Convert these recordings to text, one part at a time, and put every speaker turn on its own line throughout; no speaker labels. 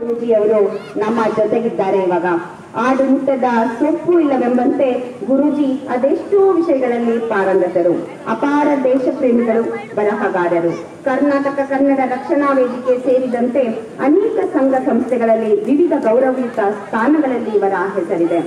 ಗುರೂಜಿ ಅವರು ನಮ್ಮ ಜೊತೆಗಿದ್ದಾರೆ. ಇವಾಗ ಆಡು ಮುಟ್ಟದ ಸೊಪ್ಪು ಇಲ್ಲವೆಂಬಂತೆ ಗುರೂಜಿ ಅದೆಷ್ಟೋ ವಿಷಯಗಳಲ್ಲಿ ಪಾರಂಗತರು, ಅಪಾರ ದೇಶ ಪ್ರೇಮಿಗಳು, ಬರಹಗಾರರು. ಕರ್ನಾಟಕ ಕನ್ನಡ ರಕ್ಷಣಾ ವೇದಿಕೆ ಸೇರಿದಂತೆ ಅನೇಕ ಸಂಘ ಸಂಸ್ಥೆಗಳಲ್ಲಿ ವಿವಿಧ ಗೌರವಯುತ ಸ್ಥಾನಗಳಲ್ಲಿ ಇವರ ಹೆಸರಿದೆ.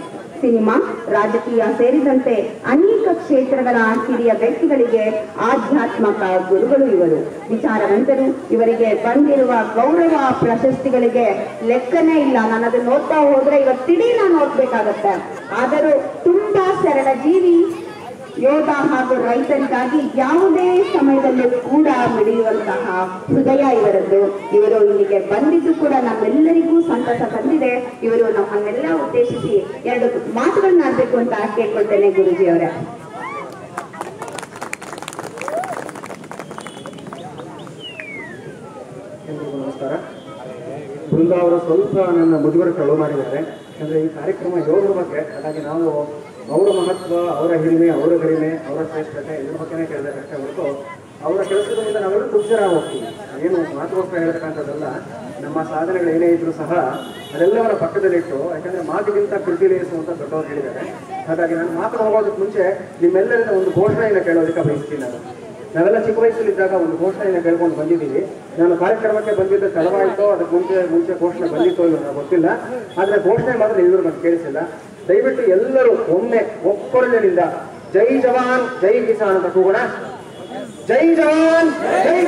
ಸಿನಿಮಾ, ರಾಜಕೀಯ ಸೇರಿದಂತೆ ಅನೇಕ ಕ್ಷೇತ್ರಗಳ ಹಿರಿಯ ವ್ಯಕ್ತಿಗಳಿಗೆ ಆಧ್ಯಾತ್ಮಿಕ ಗುರುಗಳು ಇವರು. ವಿಚಾರವಂತರು. ಇವರಿಗೆ ಬಂದಿರುವ ಗೌರವ ಪ್ರಶಸ್ತಿಗಳಿಗೆ ಲೆಕ್ಕನೇ ಇಲ್ಲ. ನಾನು ಅದನ್ನ ನೋಡ್ತಾ ಹೋದ್ರೆ ಇವತ್ತಿಡೀ ನಾನು ನೋಡ್ಬೇಕಾಗತ್ತೆ. ಆದರೂ ತುಂಬಾ ಸರಳ ಜೀವಿ, ಯೋಧ ಹಾಗೂ ರೈತರಿಗಾಗಿ ಯಾವುದೇ ಸಮಯದಲ್ಲೂ ಕೂಡ ಮಿಡಿಯುವಂತಹ ಹೃದಯ ಇವರದ್ದು. ಇವರು ಇಲ್ಲಿಗೆ ಬಂದಿದ್ದು ಕೂಡ ನಮ್ಮೆಲ್ಲರಿಗೂ ಸಂತಸ ತಂದಿದೆ. ಇವರು ನಮ್ಮನ್ನೆಲ್ಲ ಉದ್ದೇಶಿಸಿ 2 ಮಾತುಗಳನ್ನ ಆಡ್ಬೇಕು ಅಂತ ಕೇಳ್ಕೊಳ್ತೇನೆ ಗುರೂಜಿ ಅವರೇ.
ನಮಸ್ಕಾರ. ಬೃಂದ ಅವರು ಸ್ವಲ್ಪ ನನ್ನ ಮುಜುಗರ ಕಳು ಮಾಡಿದ್ದಾರೆ. ಯಾಕಂದರೆ ಈ ಕಾರ್ಯಕ್ರಮ ಯೋಧರ ಬಗ್ಗೆ, ಹಾಗಾಗಿ ನಾವು ಅವರ ಮಹತ್ವ, ಅವರ ಹಿರಿಮೆ, ಅವರ ಗರಿಮೆ, ಅವರ ಶ್ರೇಷ್ಠತೆ ಇದ್ರ ಬಗ್ಗೆನೇ ಕೇಳಬೇಕಷ್ಟೇ ಹೊರತು ಅವರ ಕೆಲಸದ ಮುಂದೆ ನಾವೆಲ್ಲ ತುಚ್ಛರ ಹೋಗ್ತೀವಿ. ಏನು ಮಾತುಗೋಸ್ಕರ ಹೇಳ್ತಕ್ಕಂಥದ್ದಲ್ಲ. ನಮ್ಮ ಸಾಧನೆಗಳು ಏನೇ ಇದ್ರೂ ಸಹ ಅದೆಲ್ಲವರ ಪಕ್ಕದಲ್ಲಿಟ್ಟು, ಯಾಕಂದರೆ ಮಾತಿಗಿಂತ ಕೃತಿ ಲೇಸುವಂತ ದೊಡ್ಡವರು ಹೇಳಿದ್ದಾರೆ. ಹಾಗಾಗಿ ನಾನು ಮಾತು ಹೋಗೋದಕ್ಕೆ ಮುಂಚೆ ನಿಮ್ಮೆಲ್ಲರಿಂದ ಒಂದು ಘೋಷಣೆಯನ್ನು ಕೇಳೋದಕ್ಕೆ ಬಯಸ್ತೀನಿ. ನಾವೆಲ್ಲ ಚಿಕ್ಕ ವಯಸ್ಸಲ್ಲಿದ್ದಾಗ ಒಂದು ಘೋಷಣೆಯನ್ನು ಕೇಳ್ಕೊಂಡು ಬಂದಿದ್ದೀವಿ. ನಾನು ಕಾರ್ಯಕ್ರಮಕ್ಕೆ ಬಂದಿದ್ದ ತಡವಾಯಿತೋ ಅದಕ್ಕೆ ಮುಂಚೆ ಘೋಷಣೆ ಬಂದಿತ್ತೋ ಇಲ್ಲ ನನಗೆ ಗೊತ್ತಿಲ್ಲ. ಆದರೆ ಘೋಷಣೆ ಮಾತ್ರ ಎಲ್ಲರೂ ನನಗೆ ಕೇಳಿಸಿಲ್ಲ. ದಯವಿಟ್ಟು ಎಲ್ಲರೂ ಒಮ್ಮೆ ಒಕ್ಕೊರಲಿನಿಂದ ಜೈ ಜವಾನ್ ಜೈ ಕಿಸಾನ್ ಅಂತ ಕೂಗೋಣ. ಜೈ ಜವಾನ್ ಜೈ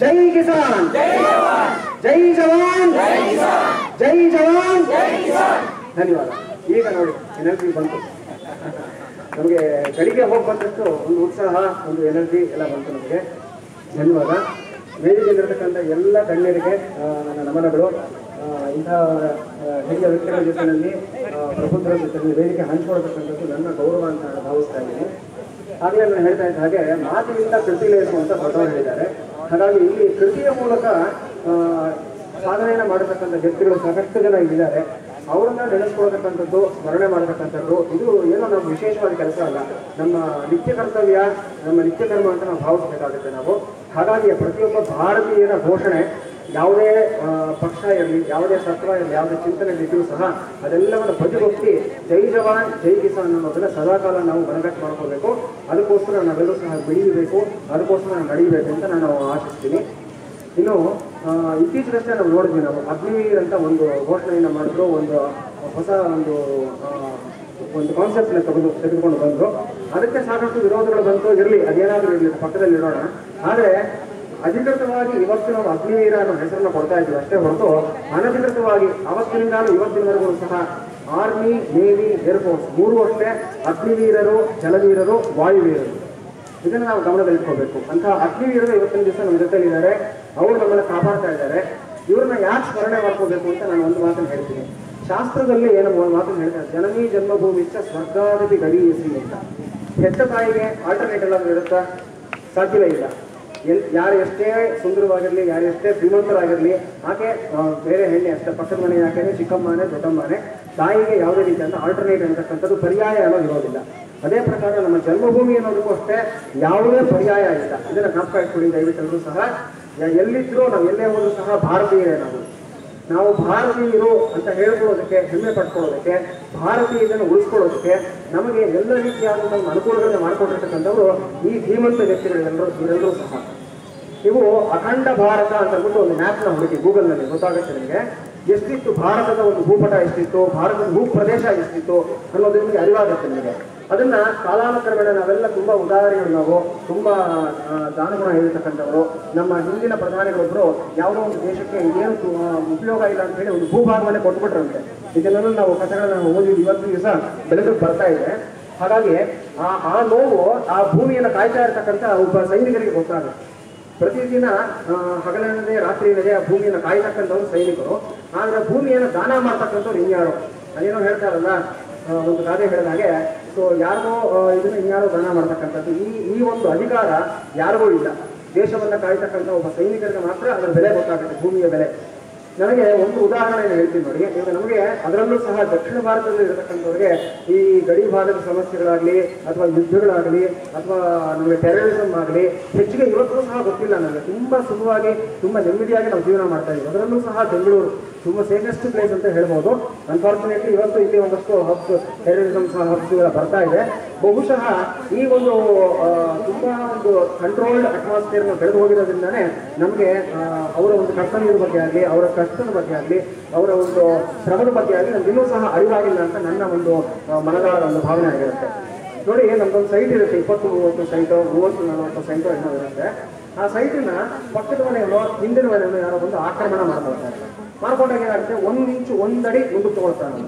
ಜೈ ಕಿಸಾನ್, ಜೈ ಜವಾನ್ ಜೈ ಜವಾನ್. ಧನ್ಯವಾದ. ಈಗ ನೋಡಿ ಎನರ್ಜಿ ಬಂತು ನಮಗೆ. ಬೆಳಿಗ್ಗೆ ಹೋಗಿ ಬಂದಷ್ಟು ಒಂದು ಉತ್ಸಾಹ, ಒಂದು ಎನರ್ಜಿ ಎಲ್ಲ ಬಂತು ನಮಗೆ. ಧನ್ಯವಾದ. ವೇದಿಕೆಯಲ್ಲಿರ್ತಕ್ಕಂಥ ಎಲ್ಲ ಗಣ್ಯರಿಗೆ ನನ್ನ ನಮನಗಳು. ಇಂಥ ಹಿರಿಯ ವ್ಯಕ್ತಿಗಳ ಜೊತೆಯಲ್ಲಿ, ಪ್ರಬುದ್ಧರ ಜೊತೆಯಲ್ಲಿ ವೇದಿಕೆ ಹಂಚಿಕೊಳ್ತಕ್ಕಂಥದ್ದು ನನ್ನ ಗೌರವ ಅಂತ ನಾನು ಭಾವಿಸ್ತಾ ಇದ್ದೀನಿ. ಆಗಲೇ ನಾನು ಹೇಳ್ತಾ ಇದ್ದ ಹಾಗೆ ಮಾತಿನಿಂದ ಕೃತಿ ಲೇಸುವಂತ ದೊಡ್ಡವರು ಹೇಳಿದ್ದಾರೆ. ಹಾಗಾಗಿ ಇಲ್ಲಿ ಕೃತಿಯ ಮೂಲಕ ಸಾಧನೆಯನ್ನು ಮಾಡತಕ್ಕಂಥ ವ್ಯಕ್ತಿಗಳು ಸಾಕಷ್ಟು ಜನ ಇದ್ದಾರೆ. ಅವರನ್ನ ನೆನೆಸ್ಕೊಳ್ತಕ್ಕಂಥದ್ದು, ಸ್ಮರಣೆ ಮಾಡತಕ್ಕಂಥದ್ದು ಇದು ಏನೋ ನಮ್ಮ ವಿಶೇಷವಾದ ಕೆಲಸ ಅಲ್ಲ. ನಮ್ಮ ನಿತ್ಯ ಕರ್ತವ್ಯ, ನಮ್ಮ ನಿತ್ಯ ಕರ್ಮ ಅಂತ ನಾವು ಭಾವಿಸ್ಬೇಕಾಗುತ್ತೆ ನಾವು. ಹಾಗಾಗಿ ಪ್ರತಿಯೊಬ್ಬ ಭಾರತೀಯರ ಘೋಷಣೆ, ಯಾವುದೇ ಪಕ್ಷ ಇರಲಿ, ಯಾವುದೇ ತತ್ವ ಇರಲಿ, ಯಾವುದೇ ಚಿಂತನೆ ಇದ್ರೂ ಸಹ ಅದೆಲ್ಲವನ್ನು ಬದಿಗೊತ್ತಿ ಜೈ ಜವಾನ್ ಜೈ ಕಿಸಾನ್ ಅನ್ನೋದನ್ನ ಸದಾಕಾಲ ನಾವು ಮನಗಟ್ಟು ಮಾಡ್ಕೋಬೇಕು. ಅದಕ್ಕೋಸ್ಕರ ನಾವೆಲ್ಲರೂ ಸಹ ಬೆಳೀಬೇಕು, ಅದಕ್ಕೋಸ್ಕರ ನಡೆಯಬೇಕು ಅಂತ ನಾನು ಆಶಿಸ್ತೀನಿ. ಇನ್ನು ಇತ್ತೀಚೆಗಷ್ಟೇ ನಾವು ನೋಡಿದ್ವಿ, ನಾವು ಅಗ್ನಿವೀರ್ ಅಂತ ಒಂದು ಘೋಷಣೆಯನ್ನು ಮಾಡಿದ್ರು. ಒಂದು ಹೊಸ ಒಂದು ಕಾನ್ಸೆಪ್ಟ್ನ ತೆಗೆದುಕೊಂಡು ಬಂದರು. ಅದಕ್ಕೆ ಸಾಕಷ್ಟು ವಿರೋಧಗಳು ಬಂತು. ಇರಲಿ, ಅದೇನಾದರೂ ಇರಲಿ, ಪಕ್ಕದಲ್ಲಿ ಇಡೋಣ. ಆದರೆ ಅಧಿಕೃತವಾಗಿ ಇವತ್ತು ನಾವು ಅಗ್ನಿವೀರ ಅನ್ನೋ ಹೆಸರನ್ನು ಕೊಡ್ತಾ ಇದ್ದೀವಿ ಅಷ್ಟೇ ಹೊರತು ಅನಧಿಕೃತವಾಗಿ ಅವತ್ತಿನಿಂದ ಇವತ್ತಿನವರೆಗೂ ಸಹ ಆರ್ಮಿ, ನೇವಿ, ಏರ್ಫೋರ್ಸ್ 3 ಅಷ್ಟೇ ಅಗ್ನಿವೀರರು, ಜಲವೀರರು, ವಾಯುವೀರರು. ಇದನ್ನು ನಾವು ಗಮನದಲ್ಲಿಟ್ಕೋಬೇಕು. ಅಂತಹ ಅಗ್ನಿವೀರರು ಇವತ್ತಿನ ದಿವಸ ನಮ್ಮ ಜೊತೆಲಿದ್ದಾರೆ. ಅವರು ನಮ್ಮನ್ನು ಕಾಪಾಡ್ತಾ ಇದ್ದಾರೆ. ಇವ್ರನ್ನ ಯಾಕೆ ಸ್ಮರಣೆ ಮಾಡ್ಕೋಬೇಕು ಅಂತ ನಾನು ಒಂದು ಮಾತನ್ನು ಹೇಳ್ತೀನಿ. ಶಾಸ್ತ್ರದಲ್ಲಿ ಏನೋ ಮಾತನ್ನು ಹೇಳ್ತಾರೆ, ಜನನೀ ಜನ್ಮಭೂಮಿಶ್ಚ ಸ್ವರ್ಗಾದಪಿ ಗರೀಯಸಿ ಅಂತ. ಹೆತ್ತ ತಾಯಿಗೆ ಆಲ್ಟರ್ನೇಟ್ ಎಲ್ಲ ಇರುತ್ತಾ? ಸಾಧ್ಯವೇ ಇಲ್ಲ. ಯಾರು ಎಷ್ಟೇ ಸುಂದರವಾಗಿರಲಿ, ಯಾರು ಎಷ್ಟೇ ಶ್ರೀಮಂತರಾಗಿರಲಿ, ಆಕೆ ಬೇರೆ ಹೆಣ್ಣೆ ಅಷ್ಟೇ, ಪಕ್ಕದ ಮನೆ ಯಾಕೆ ಚಿಕ್ಕಮ್ಮನೇ ದೊಡ್ಡಮ್ಮನೇ, ತಾಯಿಗೆ ಯಾವುದೇ ರೀತಿ ಅಂತ ಆಲ್ಟರ್ನೇಟ್ ಅಂತಕ್ಕಂಥದ್ದು ಪರ್ಯಾಯ ಅನ್ನೋದು ಇರೋದಿಲ್ಲ. ಅದೇ ಪ್ರಕಾರ ನಮ್ಮ ಜನ್ಮಭೂಮಿ ಅನ್ನೋದಕ್ಕೂ ಅಷ್ಟೇ ಯಾವುದೇ ಪರ್ಯಾಯ ಇಲ್ಲ. ಇದನ್ನು ಜ್ಞಾಪಕ ಇಟ್ಕೊಳ್ಳಿ ದಯವಿಟ್ಟು ಸಹ. ಎಲ್ಲಿದ್ರೂ ನಾವು ಎಲ್ಲೇ ಹೋದ್ರೂ ಸಹ ಭಾರತೀಯರೇ. ನಾವು ಭಾರತೀಯರು ಅಂತ ಹೇಳ್ಕೊಳ್ಳೋದಕ್ಕೆ, ಹೆಮ್ಮೆ ಪಡ್ಕೊಳ್ಳೋದಕ್ಕೆ, ಭಾರತೀಯರನ್ನು ಉಳಿಸ್ಕೊಳ್ಳೋದಕ್ಕೆ ನಮಗೆ ಎಲ್ಲ ರೀತಿಯಾದ ಅನುಕೂಲಗಳನ್ನು ಮಾಡಿಕೊಂಡಿರ್ತಕ್ಕಂಥವ್ರು ಈ ಧೀಮಂತ ಇವರೆಲ್ಲರೂ ಸಹ. ನೀವು ಅಖಂಡ ಭಾರತ ಅಂತ ಅಂದ್ಬಿಟ್ಟು ಒಂದು ಮ್ಯಾಪ್ನ ಹುಡುಕಿ ಗೂಗಲ್ನಲ್ಲಿ, ಗೊತ್ತಾಗುತ್ತೆ ನಿಮಗೆ ಎಷ್ಟಿತ್ತು ಭಾರತದ ಒಂದು ಭೂಪಟ ಎಷ್ಟಿತ್ತು, ಭಾರತದ ಭೂ ಪ್ರದೇಶ ಎಷ್ಟಿತ್ತು ಅನ್ನೋದು ನಿಮಗೆ ಅರಿವಾಗುತ್ತೆ ನಿಮಗೆ. ಅದನ್ನ ಕಾಲಾನುಕ್ರಮೇಣ ನಾವೆಲ್ಲ ತುಂಬಾ ಉದಾಹರಣೆಗಳು, ನಾವು ತುಂಬಾ ದಾನಗುಣ ಹೇಳಿರ್ತಕ್ಕಂಥವರು. ನಮ್ಮ ಹಿಂದಿನ ಪ್ರಧಾನಿಗಳೊಬ್ಬರು ಯಾವುದೋ ಒಂದು ದೇಶಕ್ಕೆ ಏನು ಉಪಯೋಗ ಇಲ್ಲ ಅಂತ ಹೇಳಿ ಒಂದು ಭೂಭಾಗವನ್ನೇ ಕೊಟ್ಬಿಟ್ರಂತೆ. ಇದನ್ನೆಲ್ಲ ನಾವು ಕಥೆಗಳನ್ನ ಓದಿದ್ದು ಇವತ್ತು ದಿವಸ ಬೆಳೆದು ಬರ್ತಾ ಇದೆ. ಹಾಗಾಗಿ ಆ ನೋವು ಆ ಭೂಮಿಯನ್ನು ಕಾಯ್ತಾ ಇರ್ತಕ್ಕಂಥ ಒಬ್ಬ ಸೈನಿಕರಿಗೆ ಗೊತ್ತಾಗುತ್ತೆ. ಪ್ರತಿದಿನ ಹಗಲೇ ರಾತ್ರಿ ಏನಿದೆ ಆ ಭೂಮಿಯನ್ನು ಕಾಯ್ತಕ್ಕಂಥವ್ರು ಸೈನಿಕರು. ಆದರೆ ಭೂಮಿಯನ್ನು ದಾನ ಮಾಡ್ತಕ್ಕಂಥವ್ರು ಇನ್ಯಾರು. ಅದೇನೋ ಹೇಳ್ತಾರಲ್ಲ, ಒಂದು ಗಾದೆ ಹೇಳಿದ ಹಾಗೆ, ಸೊ ಯಾರಿಗೋ ಇದನ್ನು ಇನ್ಯಾರೋ ದಾನ ಮಾಡ್ತಕ್ಕಂಥದ್ದು ಈ ಒಂದು ಅಧಿಕಾರ ಯಾರಿಗೂ ಇಲ್ಲ. ದೇಶವನ್ನು ಕಾಯ್ತಕ್ಕಂಥ ಒಬ್ಬ ಸೈನಿಕರಿಗೆ ಮಾತ್ರ ಅದರ ಬೆಲೆ ಗೊತ್ತಾಗುತ್ತೆ, ಭೂಮಿಯ ಬೆಲೆ. ನನಗೆ ಒಂದು ಉದಾಹರಣೆಯನ್ನು ಹೇಳ್ತೀನಿ ನೋಡಿ. ಈಗ ನಮಗೆ ಅದರಲ್ಲೂ ಸಹ ದಕ್ಷಿಣ ಭಾರತದಲ್ಲಿ ಇರತಕ್ಕಂಥವ್ರಿಗೆ ಈ ಗಡಿ ಭಾಗದ ಸಮಸ್ಯೆಗಳಾಗಲಿ ಅಥವಾ ಯುದ್ಧಗಳಾಗಲಿ ಅಥವಾ ನಮಗೆ ಟೆರರಿಸಮ್ ಆಗಲಿ ಹೆಚ್ಚಿಗೆ ಇವತ್ತು ಸಹ ಗೊತ್ತಿಲ್ಲ. ನನಗೆ ತುಂಬ ಸುಲಭವಾಗಿ ತುಂಬ ನೆಮ್ಮದಿಯಾಗಿ ನಾವು ಜೀವನ ಮಾಡ್ತಾ ಇದ್ದೀವಿ. ಅದರಲ್ಲೂ ಸಹ ಬೆಂಗಳೂರು ತುಂಬ ಸೇಫೆಸ್ಟ್ ಪ್ಲೇಸ್ ಅಂತ ಹೇಳ್ಬೋದು. ಅನ್ಫಾರ್ಚುನೇಟ್ಲಿ ಇವತ್ತು ಇಲ್ಲಿ ಒಂದಷ್ಟು ಹಬ್ಸ್ ಟೆರರಿಸಮ್ ಹಬ್ಸ್ಗಳ ಬರ್ತಾ ಇದೆ. ಬಹುಶಃ ಈ ಒಂದು ತುಂಬ ಒಂದು ಕಂಟ್ರೋಲ್ಡ್ ಅಟ್ಮಾಸ್ಫಿಯರ್ನ ಬೆಳೆದು ಹೋಗಿರೋದ್ರಿಂದನೇ ನಮಗೆ ಅವರ ಒಂದು ಕರ್ತವ್ಯದ ಬಗ್ಗೆ ಆಗಲಿ, ಅವರ ಕಷ್ಟದ ಬಗ್ಗೆ ಆಗಲಿ, ಅವರ ಒಂದು ಶ್ರಮದ ಬಗ್ಗೆ ಆಗಲಿ ನಮ್ಗೆ ಇನ್ನೂ ಸಹ ಅರಿವಾಗಿಲ್ಲ ಅಂತ ನನ್ನ ಒಂದು ಮನದಾಳದ ಒಂದು ಭಾವನೆ ಆಗಿರುತ್ತೆ. ನೋಡಿ, ನಮ್ದೊಂದು ಸೈಟ್ ಇರುತ್ತೆ, 20-30 ಸೈಟು, 30-40 ಸೈಟು ಏನೋ ಇರುತ್ತೆ. ಆ ಸೈಟಿನ ಪಕ್ಕದ ಮನೆಯವರು ಹಿಂದಿನ ಮನೆಯವರು ಯಾರೋ ಬಂದು ಆಕ್ರಮಣ ಮಾಡ್ಕೊಂಡಾಗ ಏನಾಗುತ್ತೆ, 1 ಇಂಚು 1 ಅಡಿ ಮುಂದಕ್ಕೆ ತಗೊಳ್ತಾನೆ.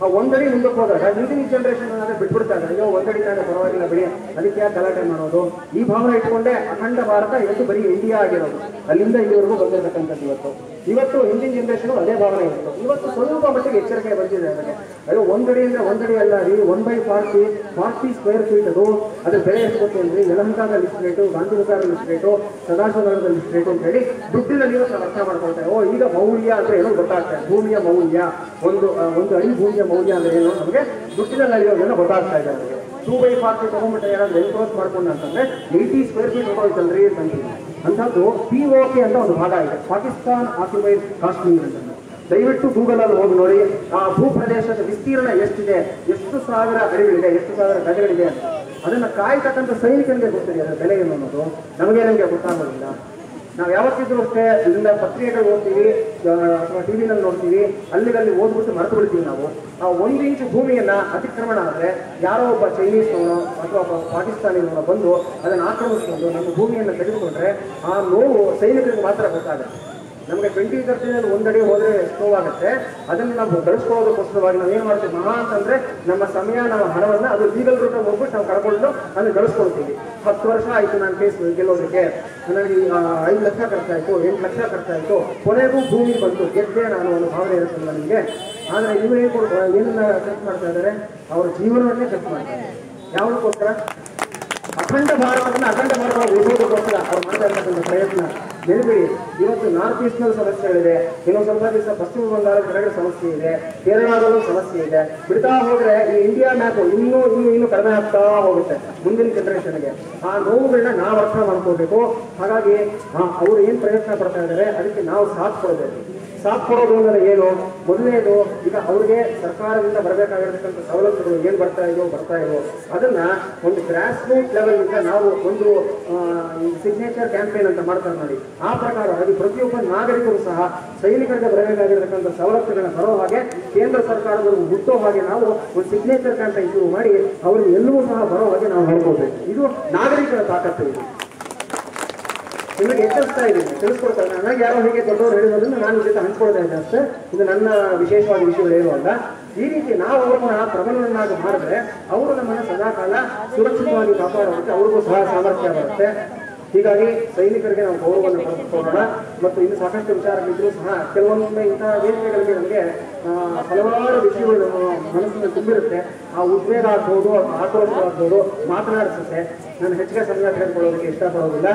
ಆ 1 ಅಡಿ ಮುಂದಕ್ಕೆ ಹೋದಾಗ ಹಿಂದಿನ ಜನರೇಷನ್ ಏನಾದ್ರೆ ಬಿಟ್ಬಿಡ್ತಾರೆ, ಅಯ್ಯೋ 1 ಅಡಿ ತಾನೇ ಪರವಾಗಿಲ್ಲ ಬಿಡಿ, ಅದಕ್ಕೆ ಯಾಕೆ ಗಲಾಟೆ ಮಾಡೋದು, ಈ ಭಾವನೆ ಇಟ್ಕೊಂಡೆ ಅಖಂಡ ಭಾರತ ಇವತ್ತು ಬರೀ ಇಂಡಿಯಾ ಆಗಿರೋದು. ಅಲ್ಲಿಂದ ಇಲ್ಲಿವರೆಗೂ ಬಂದಿರತಕ್ಕಂಥದ್ದು. ಇವತ್ತು ಹಿಂದಿನ ಜನರೇಷನ್ ಅದೇ ಭಾವನೆ ಇತ್ತು. ಇವತ್ತು ಸ್ವಲ್ಪ ಮಟ್ಟಿಗೆ ಎಚ್ಚರಿಕೆ ಬಂದಿದೆ ಅದಕ್ಕೆ. ಅಯ್ಯೋ 1 ಅಡಿ ಅಂದ್ರೆ 1 ಅಡಿ ಅಲ್ಲ ರೀ, 1/40 ಸ್ಕ್ವೇರ್ ಫೀಟ್ ಅದು. ಅದ್ರ ಬೆಲೆ ಎಷ್ಟು ಗೊತ್ತೇನ್ರಿ, ಯಲಹಂಕದ list rate, Gandhinagar list rate, ಸದಾಶಿವನಗರದ ಲಿಸ್ಟ್ ರೇಟು ಅಂತ ಹೇಳಿ ದುಡ್ಡಿನಲ್ಲಿ ಇವತ್ತು ಅರ್ಥ ಮಾಡ್ಕೊಳ್ತಾರೆ. ಈಗ ಮೌಲ್ಯ ಅಂದ್ರೆ ಏನೋ ಗೊತ್ತಾಗ್ತದೆ, ಭೂಮಿಯ ಮೌಲ್ಯ, ಒಂದು ಅಡಿ ಭೂಮಿಯ ಮೌಲ್ಯ ಅಂದ್ರೆ ಏನೋ ನಮಗೆ ದುಡ್ಡಿನಲ್ಲಿ ಅಳಿಯೋದೇನೋ ಗೊತ್ತಾಗ್ತಾ ಇದೆ. ನಮಗೆ 2/40 ತಗೊಂಡ್ಬಿಟ್ಟೆ ಯಾರಾದ್ರೂ ಎನ್ಕ್ರೋಚ್ ಮಾಡ್ಕೊಂಡು ಅಂತಂದ್ರೆ 80 ಸ್ಕ್ವೇರ್ ಫೀಟ್ ಹೋಗೋಯ್ತಲ್ರಿ ಅಂತಂದ್ರೆ ಅಂಥದ್ದು POK ಅಂತ ಒಂದು ಭಾಗ ಇದೆ, ಪಾಕಿಸ್ತಾನ್ ಆಕ್ಯುಪೈಡ್ ಕಾಶ್ಮೀರ್ ಅಂತ. ದಯವಿಟ್ಟು ಗೂಗಲ್ ಅಲ್ಲಿ ಹೋಗಿ ನೋಡಿ, ಆ ಭೂ ಪ್ರದೇಶದ ವಿಸ್ತೀರ್ಣ ಎಷ್ಟಿದೆ, ಎಷ್ಟು ಸಾವಿರ ಅಡಿಗಳಿದೆ, ಎಷ್ಟು ಸಾವಿರ ಗಜಗಳಿದೆ. ಅದನ್ನ ಕಾಯ್ತಕ್ಕಂಥ ಸೈನಿಕರಿಗೆ ಗೊತ್ತಿದೆ ಅದರ ಬೆಲೆ ಏನು ಅನ್ನೋದು. ನಮಗೆ ಗೊತ್ತಾಗೋದಿಲ್ಲ. ನಾವು ಯಾವತ್ತಿದ್ರು ಅಷ್ಟೇ ಇದರಿಂದ ಪತ್ರಿಕೆಗಳು ಓದ್ತೀವಿ ಅಥವಾ ಟಿವಿನಲ್ಲಿ ನೋಡ್ತೀವಿ, ಅಲ್ಲಿ ಓದ್ಬಿಟ್ಟು ಮರೆತು ಬಿಡ್ತೀವಿ ನಾವು. ಆ 1 ಇಂಚು ಭೂಮಿಯನ್ನ ಅತಿಕ್ರಮಣ ಆದರೆ ಯಾರೋ ಒಬ್ಬ ಚೈನೀಸ್ನವನೋ ಅಥವಾ ಒಬ್ಬ ಪಾಕಿಸ್ತಾನಿನವನೋ ಬಂದು ಅದನ್ನು ಆಕ್ರಮಿಸ್ಕೊಂಡು ನಮ್ಮ ಭೂಮಿಯನ್ನು ತೆಗೆದುಕೊಂಡ್ರೆ ಆ ನೋವು ಸೈನಿಕರಿಗೆ ಮಾತ್ರ ಗೊತ್ತಾಗುತ್ತೆ. ನಮಗೆ 20-30 1 ಅಡಿ ಹೋದ್ರೆ ನೋವಾಗುತ್ತೆ. ಅದನ್ನು ನಾವು ಗಳಿಸ್ಕೊಳ್ಳೋದಕ್ಕೋಸ್ಕರವಾಗಿ ನಾವು ಏನು ಮಾಡ್ತೀವಿ ಮಹಾ ಅಂತಂದ್ರೆ ನಮ್ಮ ಸಮಯ, ನಮ್ಮ ಹಣವನ್ನ ಅದು ಲೀಗಲ್ ರೂಟ್ ಹೋಗ್ಬಿಟ್ಟು ನಾವು ಕಳ್ಕೊಂಡು ಅದನ್ನು ಗಳಿಸ್ಕೊಳ್ತೀವಿ. 10 ವರ್ಷ ಆಯ್ತು ನಾನು ಕೇಸ್ ಗೆಲ್ಲೋದಕ್ಕೆ, ನನಗೆ 5 ಲಕ್ಷ ಖರ್ಚಾಯಿತು, 8 ಲಕ್ಷ ಖರ್ಚಾಯಿತು, ಕೊನೆಗೂ ಭೂಮಿ ಬಂತು, ಗೆದ್ದೆ ನಾನು ಅನ್ನೋ ಭಾವನೆ ಇರುತ್ತಲ್ಲ ನನಗೆ. ಆದರೆ ಇವರು ಏನನ್ನ ಖರ್ಚು ಮಾಡ್ತಾ ಇದ್ದಾರೆ, ಅವರ ಜೀವನವನ್ನೇ ಖರ್ಚು ಮಾಡ್ತಾರೆ. ಯಾವುದಕ್ಕೋಸ್ಕರ? ಅಖಂಡ ಭಾರತವನ್ನು ಉಳಿಸೋದಕ್ಕೋಸ್ಕರ ಅವ್ರು ಮಾಡ್ತಾ ಇರ್ತಕ್ಕಂಥ ಪ್ರಯತ್ನ ನೆನಪಿಡಿ. ಇವತ್ತು ನಾರ್ತ್ ಈಸ್ಟ್ನಲ್ಲಿ ಸಮಸ್ಯೆಗಳಿದೆ, ಇನ್ನೊಂದು ಸ್ವಲ್ಪ ದಿವಸ ಪಶ್ಚಿಮ ಬಂಗಾಳ ಕೆಳಗಡೆ ಸಮಸ್ಯೆ ಇದೆ, ಕೇರಳದಲ್ಲೂ ಸಮಸ್ಯೆ ಇದೆ. ಬಿಡ್ತಾ ಹೋದ್ರೆ ಈ ಇಂಡಿಯಾ ಮ್ಯಾಪ್ ಇನ್ನೂ ಕಡಿಮೆ ಆಗ್ತಾ ಹೋಗುತ್ತೆ ಮುಂದಿನ ಜನರೇಷನ್ಗೆ. ಆ ನೋವುಗಳನ್ನ ನಾವು ಅರ್ಥ ಮಾಡ್ಕೋಬೇಕು. ಹಾಗಾಗಿ ಅವ್ರು ಏನು ಪ್ರಯತ್ನ ಪಡ್ತಾ ಇದ್ದಾರೆ ಅದಕ್ಕೆ ನಾವು ಸಾಥ್ ಕೊಡೋದು ಅಂದರೆ ಏನು? ಮೊದಲನೇದು, ಈಗ ಅವ್ರಿಗೆ ಸರ್ಕಾರದಿಂದ ಬರಬೇಕಾಗಿರ್ತಕ್ಕಂಥ ಸವಲತ್ತುಗಳು ಏನು ಬರ್ತಾ ಇದೆಯೋ ಅದನ್ನ ಒಂದು ಗ್ರಾಸ್ ರೂಟ್ ಲೆವೆಲ್ ಇಂದ ನಾವು ಒಂದು ಸಿಗ್ನೇಚರ್ ಕ್ಯಾಂಪೇನ್ ಅಂತ ಮಾಡ್ತಾರೆ ನೋಡಿ. ಆ ಪ್ರಕಾರವಾಗಿ ಪ್ರತಿಯೊಬ್ಬ ನಾಗರಿಕರು ಸಹ ಸೈನಿಕರಿಗೆ ಬರಬೇಕಾಗಿರ್ತಕ್ಕಂಥ ಸವಲತ್ತುಗಳನ್ನ ಬರೋ ಹಾಗೆ ಕೇಂದ್ರ ಸರ್ಕಾರದವರು ಹುಟ್ಟೋ ಹಾಗೆ ನಾವು ಒಂದು ಸಿಗ್ನೇಚರ್ ಕ್ಯಾಂಪೇನ್ ಶುರು ಮಾಡಿ ಅವ್ರಿಗೆ ಎಲ್ಲವೂ ಸಹ ಬರೋ ಹಾಗೆ ನಾವು ನೋಡ್ಕೋಬೇಕು. ಇದು ನಾಗರಿಕರ ತಾಕತ್ತು. ಇದು ನಿಮಗೆ ಎಚ್ಚರಿಸ್ತಾ ಇದ್ದೀನಿ, ತಿಳಿಸ್ಕೊಡ್ತಾ ಇದ್ದೀನಿ. ನನಗೆ ಯಾರೋ ಹೀಗೆ ದೊಡ್ಡವರು ಹೇಳಿರೋದ್ರಿಂದ ನಾನು ಜೊತೆ ಹಂಚ್ಕೊಳ್ತಾ ಇದ್ದೆ ಅಷ್ಟೇ. ಇದು ನನ್ನ ವಿಶೇಷವಾದ ವಿಷಯಗಳೇನು ಅಲ್ಲ. ಈ ರೀತಿ ನಾವು ಅವ್ರನ್ನ ಪ್ರಬಲವನ್ನಾಗಿ ಮಾಡಿದ್ರೆ ಅವರು ನಮ್ಮನ್ನು ಸದಾಕಾಲ ಸುರಕ್ಷಿತವಾಗಿ ಕಾಪಾಡೋದಕ್ಕೆ ಅವ್ರಿಗೂ ಸಹ ಸಾಮರ್ಥ್ಯ ಬರುತ್ತೆ. ಹೀಗಾಗಿ ಸೈನಿಕರಿಗೆ ನಾವು ಗೌರವವನ್ನು ಪಡೆದುಕೊಳ್ಳೋಣ. ಮತ್ತು ಇನ್ನು ಸಾಕಷ್ಟು ವಿಚಾರಗಳಿದ್ರೂ ಸಹ ಕೆಲವೊಮ್ಮೆ ಇಂತಹ ವೇದಿಕೆಗಳಿಗೆ ನಮಗೆ ಹಲವಾರು ವಿಷಯಗಳು ಮನಸ್ಸಿನಲ್ಲಿ ತುಂಬಿರುತ್ತೆ. ಆ ಉದ್ವೇಗ ಆಗ್ಬೋದು, ಆಕ್ರೋಶ ಆಗ್ಬೋದು ಮಾತನಾಡಿಸುತ್ತೆ. ನಾನು ಹೆಚ್ಚಿಗೆ ಸಮಯ ತೆಗೆದುಕೊಳ್ಳೋದಕ್ಕೆ ಇಷ್ಟಪಡೋದಿಲ್ಲ.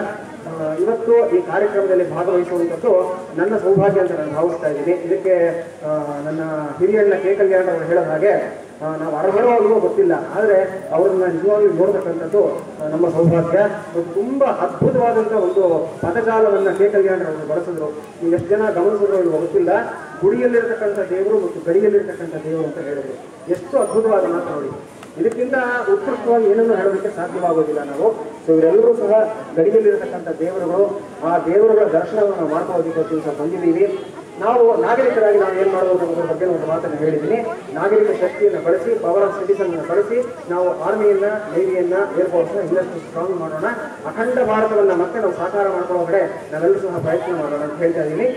ಇವತ್ತು ಈ ಕಾರ್ಯಕ್ರಮದಲ್ಲಿ ಭಾಗವಹಿಸುವಂಥದ್ದು ನನ್ನ ಸೌಭಾಗ್ಯ ಅಂತ ನಾನು ಭಾವಿಸ್ತಾ ಇದ್ದೀನಿ. ಇದಕ್ಕೆ ನನ್ನ ಹಿರಿಯಣ್ಣ ಕೆ. ಕಲ್ಯಾಣ್ ಅವರು ಹೇಳೋ ಹಾಗೆ ನಾವು ಅರ್ಹವಾಗುವ ಗೊತ್ತಿಲ್ಲ, ಆದರೆ ಅವ್ರನ್ನ ನಿಜವಾಗ್ಲೂ ನೋಡ್ತಕ್ಕಂಥದ್ದು ನಮ್ಮ ಸೌಭಾಗ್ಯ. ತುಂಬ ಅದ್ಭುತವಾದಂಥ ಒಂದು ಪದಜಾಲವನ್ನು ಕೆ. ಕಲ್ಯಾಣ್ ಅವರು ಬಳಸಿದ್ರು. ನೀವು ಎಷ್ಟು ಜನ ಗಮನಿಸಿದ್ರು ಗೊತ್ತಿಲ್ಲ. ಗುಡಿಯಲ್ಲಿರ್ತಕ್ಕಂಥ ದೇವರು ಮತ್ತು ಗಡಿಯಲ್ಲಿರ್ತಕ್ಕಂಥ ದೇವರು ಅಂತ ಹೇಳಿದ್ರು. ಎಷ್ಟು ಅದ್ಭುತವಾದ ಮಾತು ನೋಡಿ. ಇದಕ್ಕಿಂತ ಉತ್ಕೃಷ್ಟವಾಗಿ ಏನನ್ನು ಹೇಳೋದಕ್ಕೆ ಸಾಧ್ಯವಾಗೋದಿಲ್ಲ ನಾವು. ಸೊ ಇವರೆಲ್ಲರೂ ಸಹ ಗಡಿಯಲ್ಲಿರತಕ್ಕಂಥ ದೇವರುಗಳು. ಆ ದೇವರುಗಳ ದರ್ಶನವನ್ನು ನಾವು ಮಾಡ್ಕೊಳ್ಳೋದಕ್ಕೆ ಬಂದಿದ್ದೀವಿ. ನಾವು ನಾಗರಿಕರಾಗಿ ನಾವು ಏನು ಮಾಡಬಹುದು ಅನ್ನೋದ್ರ ಬಗ್ಗೆ ಒಂದು ಮಾತನ್ನು ಹೇಳಿದ್ದೀನಿ. ನಾಗರಿಕ ಶಕ್ತಿಯನ್ನು ಬಳಸಿ, ಪವರ್ ಆಫ್ ಸಿಟಿಸನ್ ಬಳಸಿ ನಾವು ಆರ್ಮಿಯನ್ನ, ನೇವಿಯನ್ನ, ಏರ್ಫೋರ್ಸ್ನ ಇನ್ನಷ್ಟು ಸ್ಟ್ರಾಂಗ್ ಮಾಡೋಣ. ಅಖಂಡ ಭಾರತವನ್ನು ಮತ್ತೆ ನಾವು ಸಾಕಾರ ಮಾಡ್ಕೊಳ್ಳೋ ಕಡೆ ನಾವೆಲ್ಲರೂ ಸಹ ಪ್ರಯತ್ನ ಮಾಡೋಣ ಅಂತ ಹೇಳ್ತಾ ಇದ್ದೀನಿ.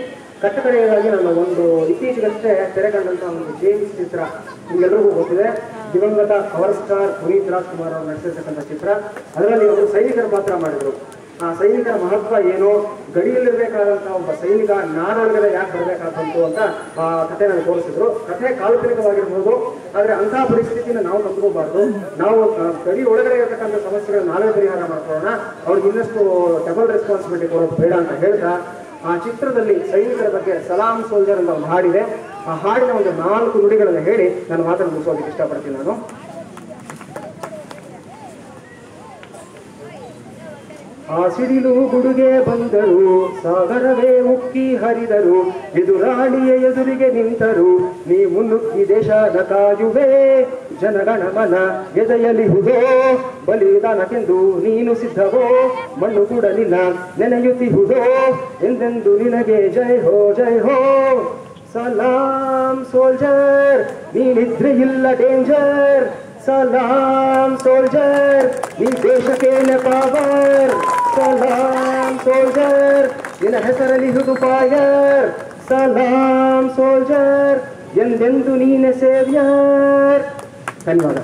ಕಟ್ಟಕಡೆಯಾಗಿ ನಾನು ಒಂದು ಇತ್ತೀಚೆಗಷ್ಟೇ ತೆರೆ ಕಂಡಂಥ ಒಂದು ಜೇಮ್ಸ್ ಚಿತ್ರ ನಿಮಗೆಲ್ಲರಿಗೂ ಗೊತ್ತಿದೆ. ದಿವಂಗತ ಪವರ್ ಸ್ಟಾರ್ ಪುನೀತ್ ರಾಜ್ಕುಮಾರ್ ಅವರು ನಡೆಸಿರ್ತಕ್ಕಂಥ ಚಿತ್ರ. ಅದರಲ್ಲಿ ಅವರು ಸೈನಿಕರ ಪಾತ್ರ ಮಾಡಿದರು. ಆ ಸೈನಿಕರ ಮಹತ್ವ ಏನು, ಗಡಿಯಲ್ಲಿರಬೇಕಾದಂಥ ಒಬ್ಬ ಸೈನಿಕ ನಾಡೊಳಗಡೆ ಯಾಕೆ ಬರಬೇಕಾದಂತು ಅಂತ ಆ ಕಥೆಯನ್ನು ತೋರಿಸಿದ್ರು. ಕಥೆ ಕಾಲ್ಪನಿಕವಾಗಿರ್ಬೋದು, ಆದರೆ ಅಂತಹ ಪರಿಸ್ಥಿತಿನ ನಾವು ತಂದ್ಕೋಬಾರ್ದು. ನಾವು ಗಡಿ ಒಳಗಡೆ ಇರತಕ್ಕಂಥ ಸಮಸ್ಯೆಗಳನ್ನ ನಾವೇ ಪರಿಹಾರ ಮಾಡ್ಕೊಳ್ಳೋಣ. ಅವ್ರಿಗೆ ಇನ್ನಷ್ಟು ಡಬಲ್ ರೆಸ್ಪಾನ್ಸಿಬಿಲಿಟಿ ಕೊಡೋದು ಬೇಡ ಅಂತ ಹೇಳ್ತಾ, ಆ ಚಿತ್ರದಲ್ಲಿ ಸೈನಿಕರ ಬಗ್ಗೆ ಸಲಾಂ ಸೋಲ್ಜರ್ ಅಂತ ಒಂದು ಹಾಡಿದೆ. ಆ ಹಾಡಿನ ಒಂದು 4 ನುಡಿಗಳನ್ನು ಹೇಳಿ ನಾನು ಮಾತನ್ನು ಮುಗಿಸೋದಕ್ಕೆ ಇಷ್ಟಪಡ್ತೀನಿ. ನಾನು ಆ ಸಿಡಿಲು ಗುಡುಗೆ ಬಂದರು, ಸಾಗರವೇ ಉಕ್ಕಿ ಹರಿದರು, ಎದುರಾಳಿಯ ಎದುರಿಗೆ ನಿಂತರು, ನೀ ಮುನ್ನುಗ್ಗಿ ದೇಶದ ಕಾಯುವೆ, ಜನಗಣಮನ ಎದೆಯಲಿಹುದೋ, ಬಲಿದಾನಕ್ಕೆಂದು ನೀನು ಸಿದ್ಧವೋ, ಮಣ್ಣು ಕೂಡ ನಿನ್ನ ನೆನೆಯುತ್ತಿಹುದೋ, ಎಂದೆಂದು ನಿನಗೆ ಜೈ ಹೋ ಜೈ ಹೋ. ಸಲಾಂ ಸೋಲ್ಜರ್, ನೀನಿದ್ರೆ ಇಲ್ಲ ಡೇಂಜರ್, ಸಲಾಂ ಸೋಲ್ಜರ್, ನೀ ದೇಶಕ್ಕೇನೆ ಪವರ್, ಸಲಾಂ ಸೋಲ್ಜರ್, ನಿನ್ನ ಹೆಸರಲಿಹುದು ಫೈರ್, ಸಲಾಂ ಸೋಲ್ಜರ್, ಎಂದೆಂದು ನೀನೆ ಸೇವ್ಯರ್. ಧನ್ಯವಾದ.